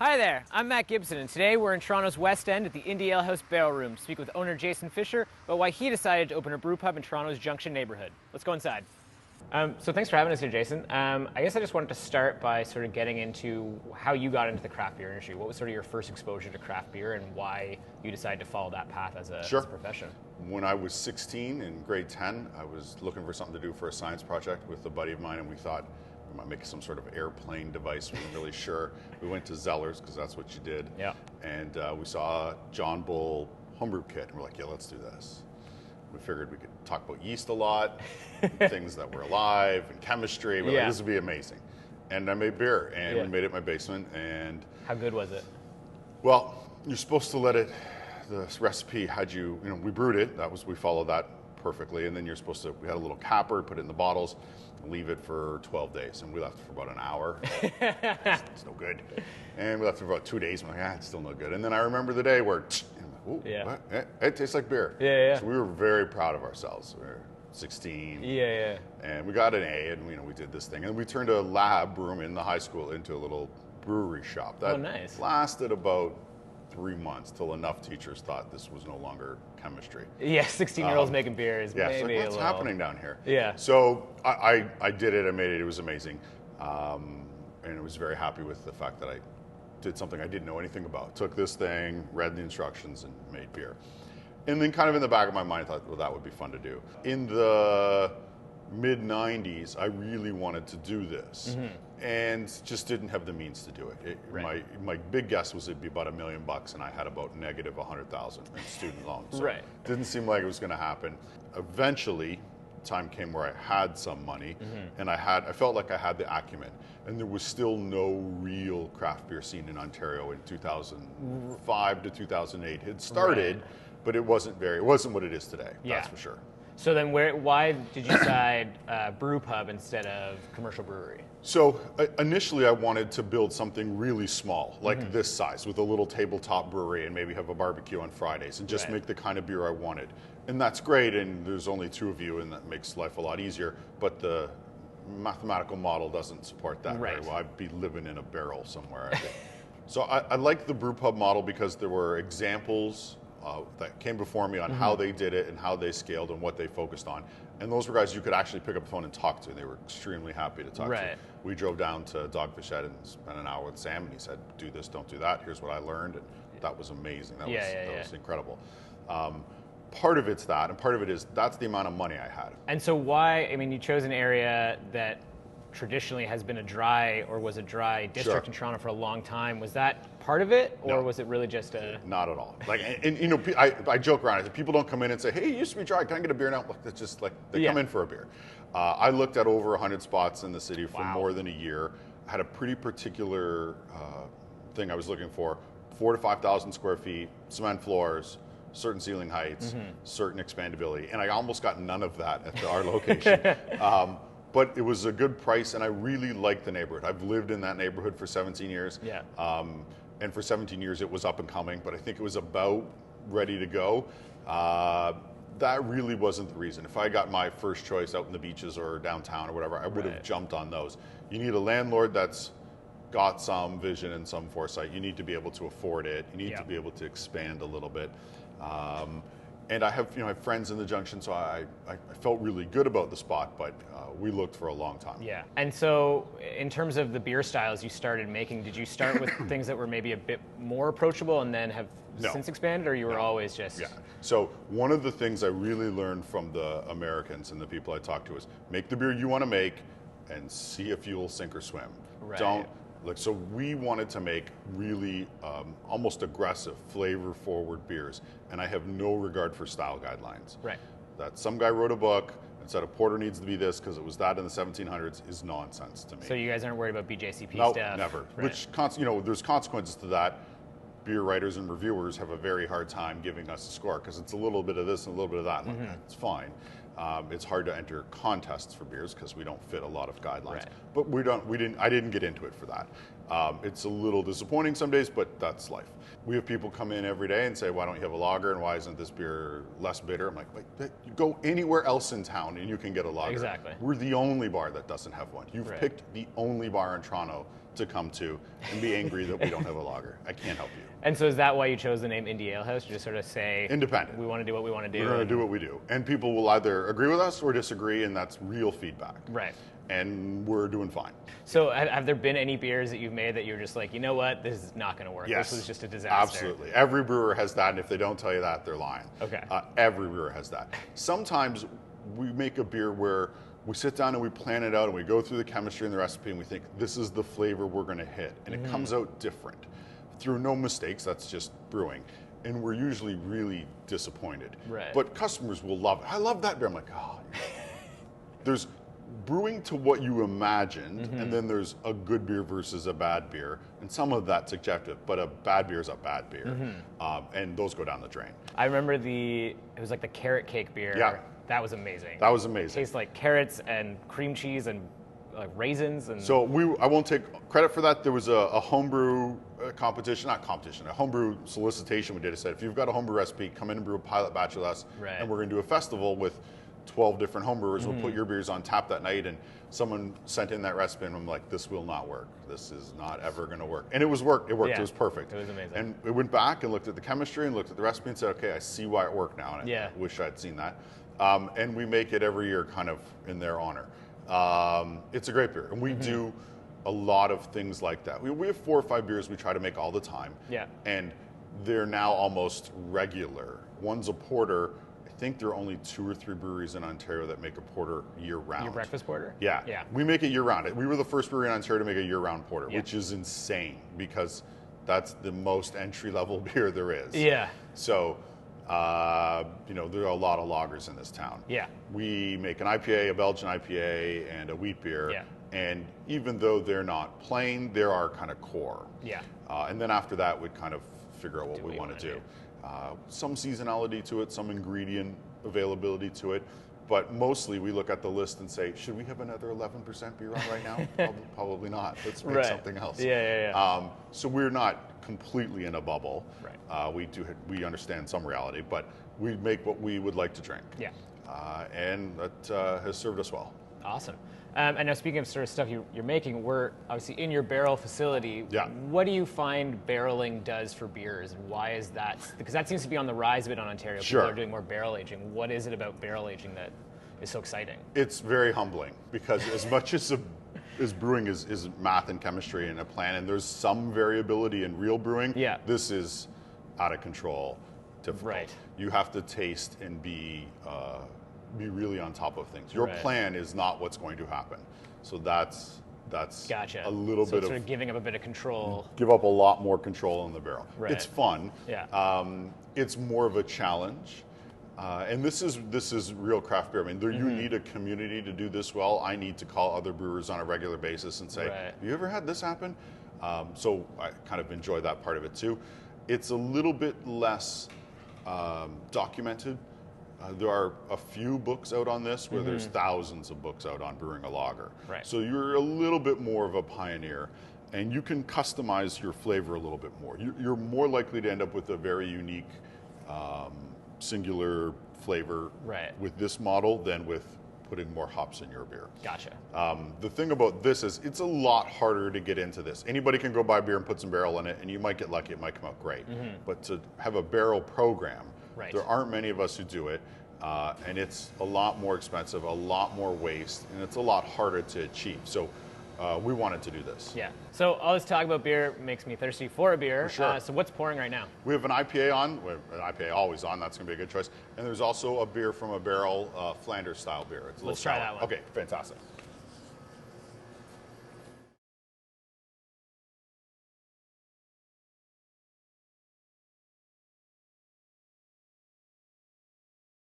Hi there, I'm Matt Gibson, and today we're in Toronto's West End at the Indie Ale House Barrel Room to speak with owner Jason Fisher about why he decided to open a brew pub in Toronto's Junction neighborhood. Let's go inside. So thanks for having us here, Jason. I guess I just wanted to start by sort of getting into how you got into the craft beer industry. What was sort of your first exposure to craft beer and why you decided to follow that path as a profession? When I was 16 in grade 10, I was looking for something to do for a science project with a buddy of mine, and we thought we might make some sort of airplane device. We weren't really sure. We went to Zeller's because that's what you did. Yeah. And we saw a John Bull homebrew kit, and we're like, yeah, let's do this. We figured we could talk about yeast a lot, things that were alive, and chemistry. We're like, this would be amazing. And I made beer, and we made it in my basement. And how good was it? Well, you're supposed to let it. The recipe had we brewed it. We followed that perfectly, and then you're supposed to. We had a little capper, put it in the bottles, and leave it for 12 days, and we left it for about an hour. It's no good. And we left it for about 2 days. I'm like, it's still no good. And then I remember the day where. What? It tastes like beer. Yeah. So we were very proud of ourselves. We were 16. Yeah. And we got an A, and we did this thing. And we turned a lab room in the high school into a little brewery shop. That nice. lasted about 3 months till enough teachers thought this was no longer chemistry. Yeah, 16-year-olds making beer is maybe what's happening down here? Yeah. So I did it. I made it. It was amazing. And I was very happy with the fact that I did something I didn't know anything about. Took this thing, read the instructions, and made beer. And then kind of in the back of my mind, I thought, well, that would be fun to do. In the mid-90s, I really wanted to do this and just didn't have the means to do it. My big guess was it'd be about $1 million, and I had about negative 100,000 in student loans. So it didn't seem like it was going to happen. Eventually, time came where I had some money, and I felt like I had the acumen. And there was still no real craft beer scene in Ontario in 2005 to 2008. It had started, but it wasn't what it is today. That's for sure. So then why did you decide brew pub instead of commercial brewery? So initially I wanted to build something really small, like this size, with a little tabletop brewery and maybe have a barbecue on Fridays and just make the kind of beer I wanted. And that's great, and there's only 2 of you, and that makes life a lot easier, but the mathematical model doesn't support that very well. I'd be living in a barrel somewhere, I think. So I like the brew pub model because there were examples that came before me on how they did it and how they scaled and what they focused on. And those were guys you could actually pick up the phone and talk to, and they were extremely happy to talk to. We drove down to Dogfish Head and spent an hour with Sam, and he said, do this, don't do that. Here's what I learned, and that was amazing. That was incredible. Part of it's that, and part of it is that's the amount of money I had. And so why, you chose an area that traditionally has been a dry district in Toronto for a long time. Was that part of it, or was it really just a... Not at all. I joke around. People don't come in and say, hey, it used to be dry, can I get a beer now? That's just they come in for a beer. I looked at over 100 spots in the city for more than a year. I had a pretty particular thing I was looking for. 4,000 to 5,000 square feet, cement floors, certain ceiling heights, certain expandability, and I almost got none of that at our location. But it was a good price, and I really liked the neighborhood. I've lived in that neighborhood for 17 years, and for 17 years it was up and coming, but I think it was about ready to go. That really wasn't the reason. If I got my first choice out in the beaches or downtown or whatever, I would have jumped on those. You need a landlord that's got some vision and some foresight. You need to be able to afford it. You need to be able to expand a little bit. And I have, I have friends in the Junction, so I felt really good about the spot, but we looked for a long time. Yeah. And so in terms of the beer styles you started making, did you start with things that were maybe a bit more approachable and then have since expanded, or you were always just... Yeah. So one of the things I really learned from the Americans and the people I talked to is make the beer you want to make and see if you'll sink or swim. So we wanted to make really almost aggressive, flavor-forward beers, and I have no regard for style guidelines. That some guy wrote a book and said a porter needs to be this because it was that in the 1700s is nonsense to me. So you guys aren't worried about BJCP stuff? No, never. Which, there's consequences to that. Beer writers and reviewers have a very hard time giving us a score because it's a little bit of this and a little bit of that. It's fine. It's hard to enter contests for beers because we don't fit a lot of guidelines. But I didn't get into it for that. It's a little disappointing some days, but that's life. We have people come in every day and say, why don't you have a lager and why isn't this beer less bitter? I'm like, you go anywhere else in town and you can get a lager. Exactly. We're the only bar that doesn't have one. You've picked the only bar in Toronto to come to and be angry that we don't have a lager. I can't help you. And so is that why you chose the name Indie Ale House? You just sort of say, independent. We want to do what we want to do. We're going to do what we do. And people will either agree with us or disagree, and that's real feedback. Right. And we're doing fine. So have there been any beers that you've made that you're just like, you know what, this is not going to work. Yes. This was just a disaster. Absolutely. Every brewer has that, and if they don't tell you that, they're lying. Okay. Every brewer has that. Sometimes we make a beer where we sit down and we plan it out and we go through the chemistry and the recipe and we think this is the flavor we're going to hit, and it comes out different through no mistakes. That's just brewing, and we're usually really disappointed. Right. But customers will love it. I love that beer. I'm like, oh. There's brewing to what you imagined, and then there's a good beer versus a bad beer, and some of that's subjective, but a bad beer is a bad beer, and those go down the drain. I remember it was like the carrot cake beer. Yeah. That was amazing. That was amazing. Tastes like carrots and cream cheese and like raisins. And so I won't take credit for that. There was a homebrew competition, not competition, a homebrew solicitation we did. It said, if you've got a homebrew recipe, come in and brew a pilot batch with us, Right. and we're going to do a festival with 12 different homebrewers. We'll put your beers on tap that night, and someone sent in that recipe, and I'm like, this will not work. This is not ever going to work. And it worked. It worked. Yeah. It was perfect. It was amazing. And we went back and looked at the chemistry and looked at the recipe and said, okay, I see why it worked now, and Yeah. I wish I'd seen that. And we make it every year kind of in their honor. It's a great beer, and we do a lot of things like that. We have 4 or 5 beers we try to make all the time, Yeah. and they're now almost regular. One's a porter. I think there are only 2 or 3 breweries in Ontario that make a porter year-round. Your breakfast porter? Yeah. Yeah. We make it year-round. We were the first brewery in Ontario to make a year-round porter, Yeah. which is insane because that's the most entry-level beer there is. Yeah. So, there are a lot of lagers in this town. Yeah. We make an IPA, a Belgian IPA, and a wheat beer. Yeah. And even though they're not plain, they're our kind of core. Yeah. And then after that, we'd kind of figure out what Do we what you want wanna to do. do. Some seasonality to it, some ingredient availability to it. But mostly we look at the list and say, should we have another 11% beer on right now? Probably not. Let's make Right. something else. Yeah. So we're not completely in a bubble. Right. We understand some reality, but we make what we would like to drink. Yeah. And that has served us well. Awesome. And now speaking of sort of stuff you're making, we're obviously in your barrel facility. Yeah. What do you find barreling does for beers, and why is that? Because that seems to be on the rise a bit on Ontario. Sure. People are doing more barrel aging. What is it about barrel aging that is so exciting? It's very humbling because as much as brewing is math and chemistry and a plan, and there's some variability in real brewing, Yeah. this is out of control, difficult. Right. You have to taste and be really on top of things. Your Right. plan is not what's going to happen. So that's Gotcha. a little so bit it's sort of of giving up a bit of control. give up a lot more control in the barrel. Right. It's fun. Yeah. It's more of a challenge. And this is real craft beer. I mean, you need a community to do this well. I need to call other brewers on a regular basis and say, Right. have you ever had this happen? So I kind of enjoy that part of it too. It's a little bit less documented. There are a few books out on this where there's thousands of books out on brewing a lager. Right. So you're a little bit more of a pioneer, and you can customize your flavor a little bit more. You're more likely to end up with a very unique, singular flavor Right. with this model than with putting more hops in your beer. Gotcha. The thing about this is it's a lot harder to get into this. Anybody can go buy beer and put some barrel in it, and you might get lucky, it might come out great. But to have a barrel program, Right. there aren't many of us who do it, and it's a lot more expensive, a lot more waste, and it's a lot harder to achieve. So we wanted to do this. Yeah. So all this talk about beer makes me thirsty for a beer. For sure. So what's pouring right now? We have an IPA on, we have an IPA always on, that's going to be a good choice. And there's also a beer from a barrel, Flanders style beer. It's a Let's little try sour. that one. Okay, fantastic.